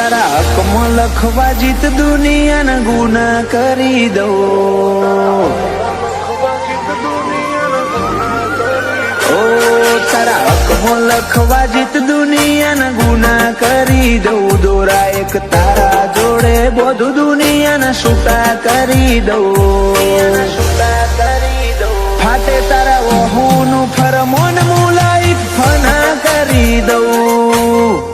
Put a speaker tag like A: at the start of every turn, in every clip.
A: તારા હકમાં લખવા જીત દુનિયાના ગુના કરી દઉં. ઓ તારા હકમાં લખવા જીત દુનિયાના ગુના કરી દઉં. દોરા એક તારા જોડે બધું દુનિયાના છૂટા કરી દઉં. ફાટે તારા વહુનું ફરમોન મુલાઈ ફના કરી દઉં.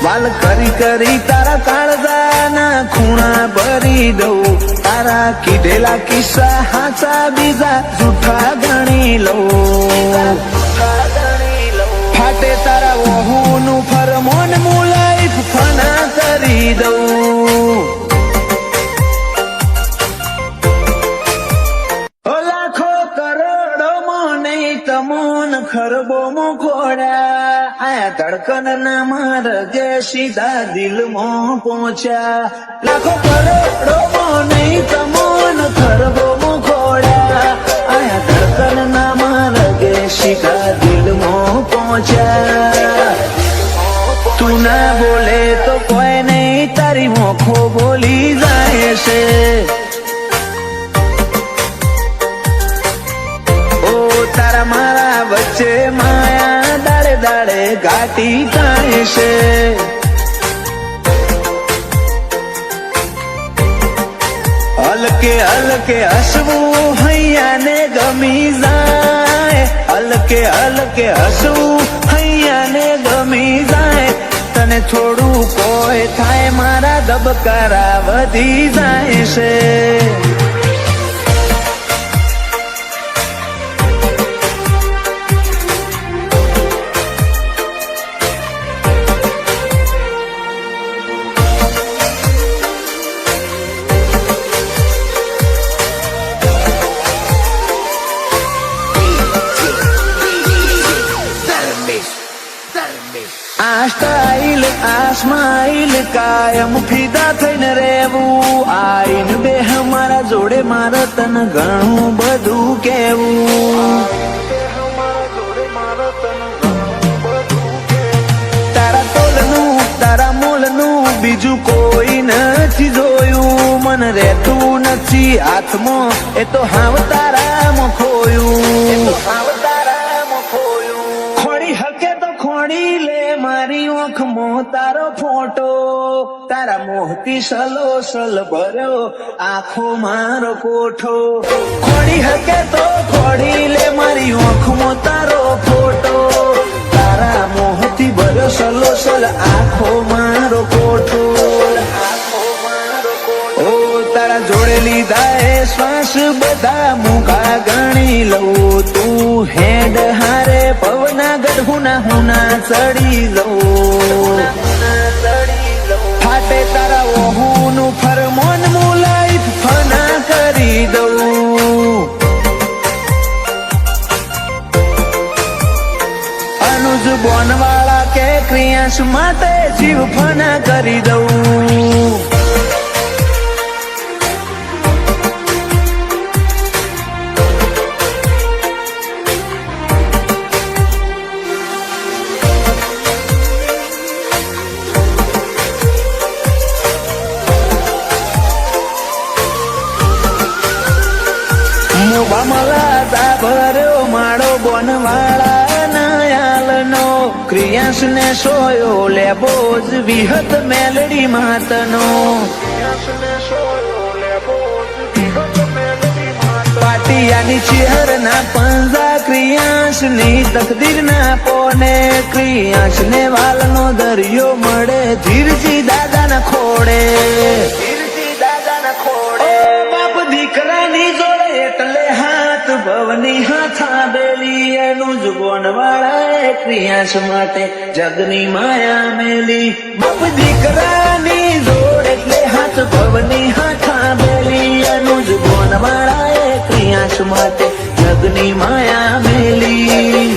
A: વાલ કરી કરી તારા કાળજાના ખૂણા ભરી દઉં. તારા કીધેલા કિસ્સા હાચા બીજા જૂઠા ગણી લઉં. ફાટે તારા વહુનું ફરમોન મુલાઈ ફના કરી દઉં. લાખો કરોડો નહીં તમોન ખરબો મોખોડા. આયા ધડકન ના માર્ગે સીધા દિલમાં પહોંચ્યા. લાખો કરોડો નહીં તમોન ખરબો મોખોડા. આયા ધડકન ના માર્ગે સીધા દિલમાં પહોંચ્યા. તું ના બોલે તો કોઈ નહીં તારી મોખો બોલી જાય છે. તારા મારા વચ્ચે માયા દાડે દાડે ઘાટી થાય છે. હલકે હલકે હસવું હૈયાને ગમી જાય. હલકે હલકે હસવું હૈયાને ગમી જાય. તને થોડું કોઈ થાય મારા ધબકારા વધી જાય છે. આ સ્ટાઇલ આ સ્માઇલ કાયમ ફીદા થઈને રહેવું. આઈન બે મારા જોડે મારે તને ઘણું બધું કેવું. તારા તોલનું તારા મોલનું બીજું કોઈ નથી જોયું. મને રહેતું નથી હાથમાં એ તો હાવ તારામાં ખોયું. ખોડી હકે તો ખોડી લે મારી ઓખમાં તારો ફોટો. તારા મોહથી સલો સલ ભર્યો આખો મારો કોઠો. ખોડી હકે તો ખોડી લે મારી ઓખમાં તારો ફોટો. તારા મોહથી ભર્યો સલો સલ આખો મારો કોઠો. ઓ તારા જોડે લીધા એ શ્વાસ બધા મુખા ગણી લઉં. તું હેડ હારે પવના ગઢુના હુના ચડી લઉં. ફાટે તારા વહુનું ફરમોન મુલાઈ ફના કરી દઉં. અનુજ બોનવાળા કે ક્રિયાંશ માટે જીવ ફના કરી દઉં. મોબામલા ભર્યો માળો બોનવાળા નયાલનો. ક્રિયાંશ ને સોયો લેબો જ વિહત મેલડી માતનો. પાટિયાની ચેહર ના પંજા ક્રિયાંશ ની તકદીર ના પોને. ક્રિયાંશ ને વાલનો દરિયો મળે ધીરજી દાદા ના ખોડે. બાપ દીકરાની જોડે એટલે હાથ ભવની હાથા બેલી. એનું જ બોનવાળા ક્રિયાંશ માટે જગની માયા મેલી. બાપ દીકરાની જોડ એટલે હાથ ભવની હાથા બેલી. એનું જ બોનવાળા ક્રિયાંશ માટે જગની માયા મેલી.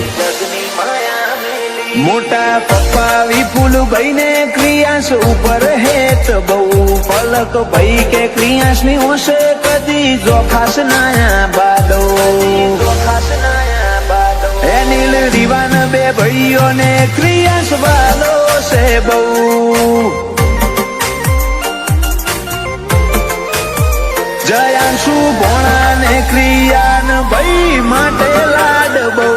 A: મોટા પપ્પા વિપુલભાઈ ને ક્રિયાંશ ઉપર હેત બહુ. પલક ભાઈ કે ક્રિયાંશ ની હોશે કદી જોખાશ નાયા બાદો. એ એનિલ રીવાન બે ભાઈઓને ક્રિયાશ વાલો છે બહુ. જયાંશુ ભોણા ને ક્રિયાન ભાઈ માટે લાડ બહુ.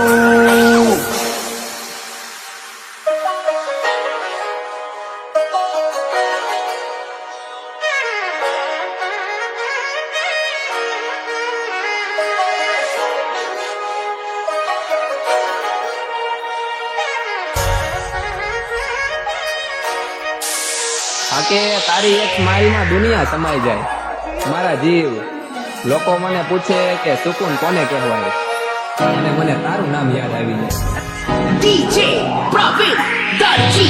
B: કે તારી એક સ્માઇલમાં દુનિયા સમાઈ જાય. મારા જીવ, લોકો મને પૂછે કે સુકૂન કોને કહેવાય, અને મને તારું નામ યાદ આવી જાય.
C: DJ Profit Darji.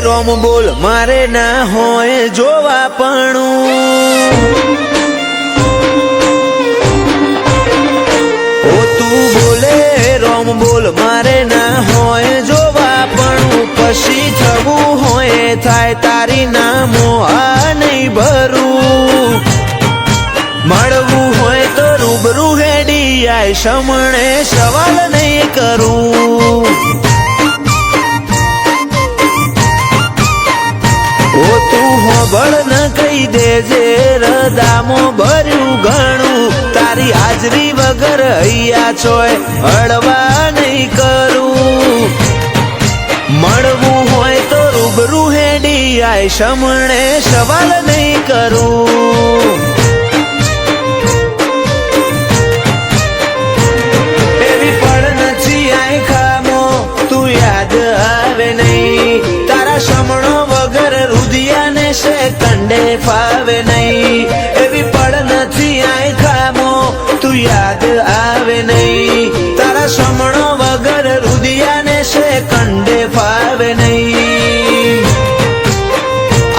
A: રોમ બોલ મારે ના હોય જોવા પણ ઓ તું બોલે રોમ બોલ મારે ના હોય જોવા પણ પછી થવું હોય થાય તારી નામો આ નહીં ભરું મળવું હોય તો રૂબરૂ હેડી આય સમણે સવાલ નહીં કરું ઓ તું હોબળ ન કહી દેજે રદામો ભર્યું ઘણું તારી હાજરી વગર હૈયા ચોય હળવા નહીં કરું મળવું હોય તો રૂબરૂ હેડી આય સમણે સવાલ નહીં કરું છે કંડે ફાવે નહીં, એવી પડ નથી આય ખામો તું યાદ આવે નહીં, તારા સમણો વગર રુદિયાને છે કંડે ફાવે નહીં.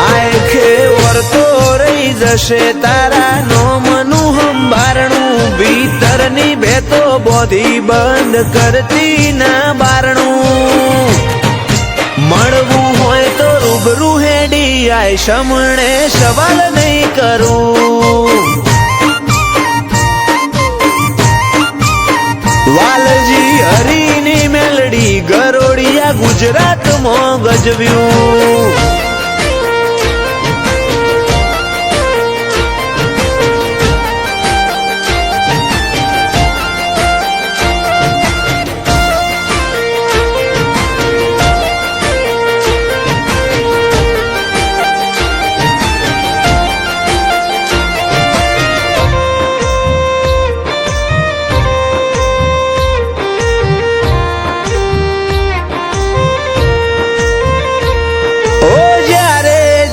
A: આખે વર્તો રહી જશે તારા નોમનું હંબારણું, ભીતરની ભેતો બોધી બંધ કરતી ના બારણું. મળવું હોય તો રૂબરૂ હેડી આય, સમણે સવાલ નહીં કરું. વાલજી હરીની મેલડી ગરોડિયા ગુજરાતમાં ગજવ્યું.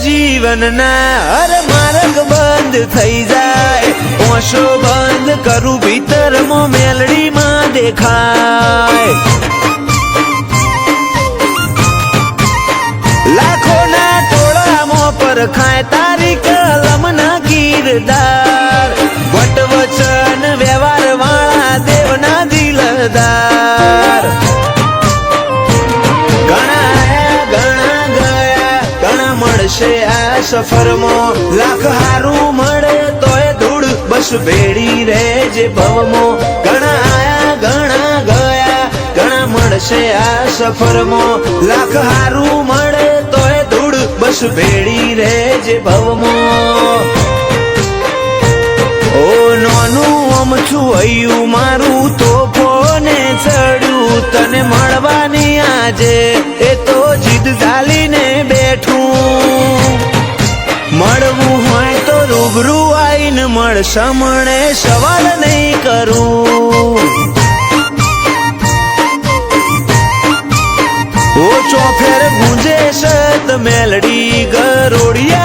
A: જીવનના હર માર્ગ બંધ થઈ જાય, ઓશો બંધ કરું ભીતરમાં મેલડીમાં દેખાય. લાખોના ટોળામાં પરખાય તારી કલમના કીરદાર, વટવચન વ્યવહાર વાળા દેવના દિલદાર. મળશે આ સફરમાં લાખ હારું મળે તોય ધૂળ બસ ભેડી રહેજે ભવમાં. ઘણા આયા ઘણા ગયા, ઘણા મળશે આ સફરમાં લાખ હારું મળે તોય ધૂળ બસ ભેડી રહેજે ભવમાં. ઓ નોનું અમથું હૈયું મારું તોફોને ચડ્યું, તને મળવાની આજે એ તો જીદ ઝાલીને બેઠું. મળવું હોય તો રૂબરૂ આઈને મળ, સમણે સવાલ નહીં કરું. ઓ ચોફેર ગુંજે સત મેલડી ગરોડિયા